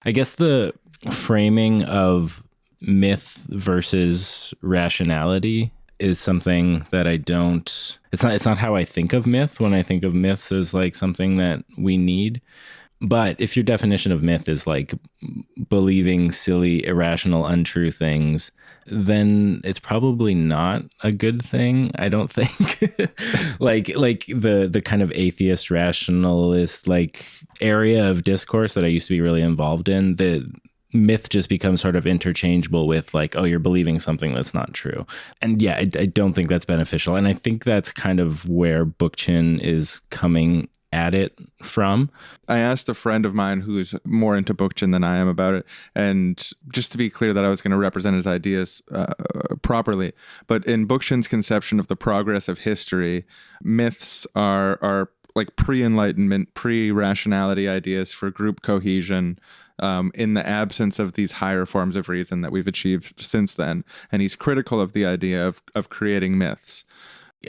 I guess the framing of myth versus rationality is something that I don't, it's not how I think of myth when I think of myths as like something that we need. But if your definition of myth is like believing silly, irrational, untrue things, then it's probably not a good thing, I don't think. like the kind of atheist rationalist like area of discourse that I used to be really involved in, the myth just becomes sort of interchangeable with like, oh, you're believing something that's not true. And yeah, I don't think that's beneficial. And I think that's kind of where Bookchin is coming at it from. I asked a friend of mine who's more into Bookchin than I am about it, and just to be clear that I was going to represent his ideas properly, but in Bookchin's conception of the progress of history, myths are like pre-enlightenment, pre-rationality ideas for group cohesion, in the absence of these higher forms of reason that we've achieved since then. And he's critical of the idea of creating myths.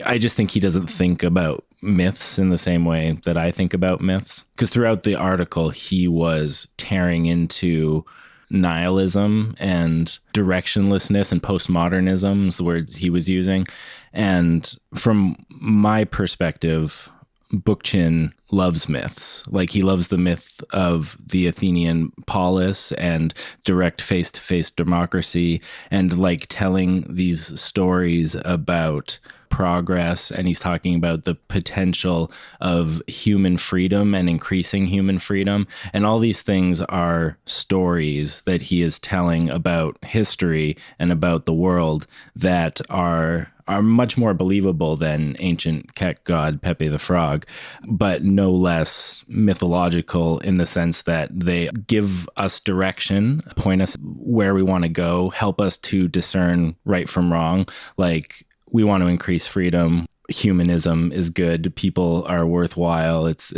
I just think he doesn't think about myths in the same way that I think about myths. Because throughout the article, he was tearing into nihilism and directionlessness and postmodernism is the words he was using. And from my perspective, Bookchin loves myths. Like he loves the myth of the Athenian polis and direct face-to-face democracy and like telling these stories about progress. And he's talking about the potential of human freedom and increasing human freedom. And all these things are stories that he is telling about history and about the world that are much more believable than ancient Keck god Pepe the Frog, but no less mythological in the sense that they give us direction, point us where we want to go, help us to discern right from wrong. Like, we want to increase freedom. Humanism is good. People are worthwhile. It's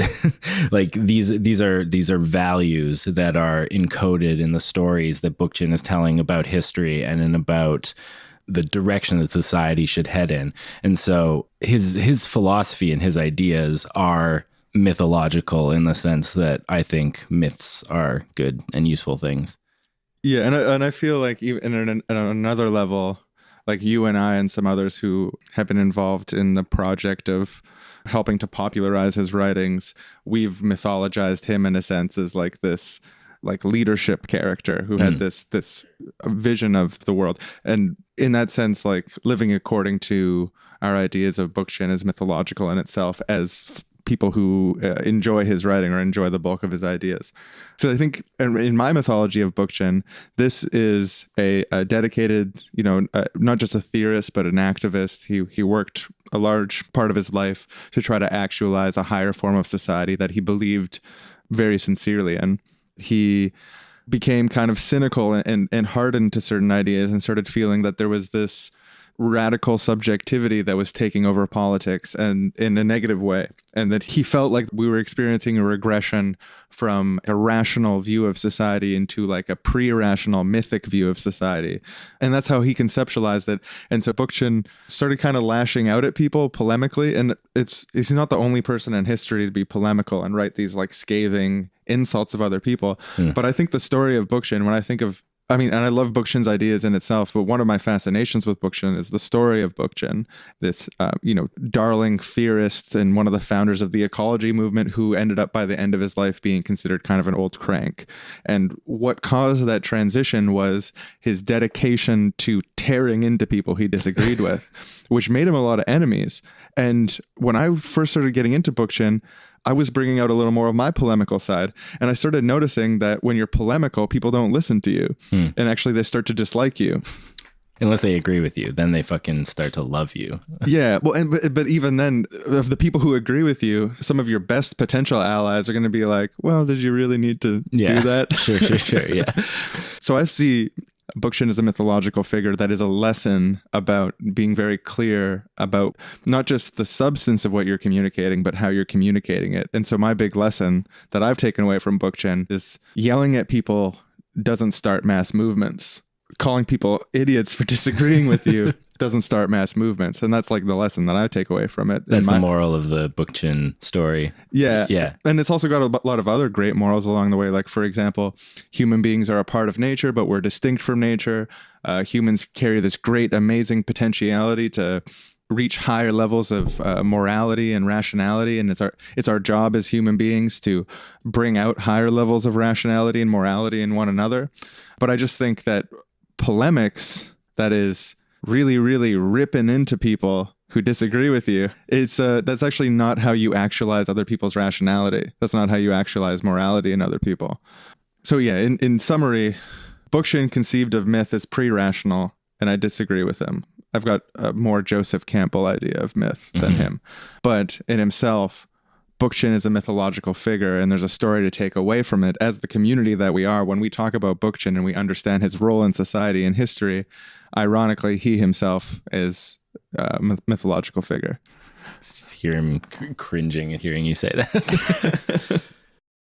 like these are values that are encoded in the stories that Bookchin is telling about history and in about the direction that society should head in. And so his philosophy and his ideas are mythological in the sense that I think myths are good and useful things. Yeah, and I feel like even on another level, like you and I and some others who have been involved in the project of helping to popularize his writings, we've mythologized him in a sense as like this like leadership character who had this vision of the world. And in that sense, like living according to our ideas of Bookchin is mythological in itself as people who enjoy his writing or enjoy the bulk of his ideas. So I think in my mythology of Bookchin, this is a dedicated, not just a theorist, but an activist. He worked a large part of his life to try to actualize a higher form of society that he believed very sincerely in. He became kind of cynical and hardened to certain ideas and started feeling that there was this radical subjectivity that was taking over politics and in a negative way. And that he felt like we were experiencing a regression from a rational view of society into like a pre-rational mythic view of society. And that's how he conceptualized it. And so Bookchin started kind of lashing out at people polemically. And he's not the only person in history to be polemical and write these like scathing insults of other people. But I think the story of Bookchin, when I think of, and I love Bookchin's ideas in itself, but one of my fascinations with Bookchin is the story of Bookchin, this, darling theorist and one of the founders of the ecology movement who ended up by the end of his life being considered kind of an old crank. And what caused that transition was his dedication to tearing into people he disagreed with, which made him a lot of enemies. And when I first started getting into Bookchin, I was bringing out a little more of my polemical side. And I started noticing that when you're polemical, people don't listen to you. And actually they start to dislike you. Unless they agree with you, then they fucking start to love you. Yeah. Well, but even then, of the people who agree with you, some of your best potential allies are going to be like, well, did you really need to do that? Sure. Yeah. So I see Bookchin is a mythological figure that is a lesson about being very clear about not just the substance of what you're communicating, but how you're communicating it. And so my big lesson that I've taken away from Bookchin is yelling at people doesn't start mass movements. Calling people idiots for disagreeing with you doesn't start mass movements. And that's like the lesson that I take away from it. That's the moral of the Bookchin story. Yeah. Yeah. And it's also got a lot of other great morals along the way. Like, for example, human beings are a part of nature, but we're distinct from nature. Humans carry this great, amazing potentiality to reach higher levels of morality and rationality. And it's our job as human beings to bring out higher levels of rationality and morality in one another. But I just think that polemics, that is really, really ripping into people who disagree with you, that's actually not how you actualize other people's rationality. That's not how you actualize morality in other people. So yeah, in summary, Bookchin conceived of myth as pre-rational, and I disagree with him. I've got a more Joseph Campbell idea of myth than him. But in himself, Bookchin is a mythological figure, and there's a story to take away from it. As the community that we are, when we talk about Bookchin and we understand his role in society and history, ironically, he himself is a mythological figure. Just hear him cringing at hearing you say that.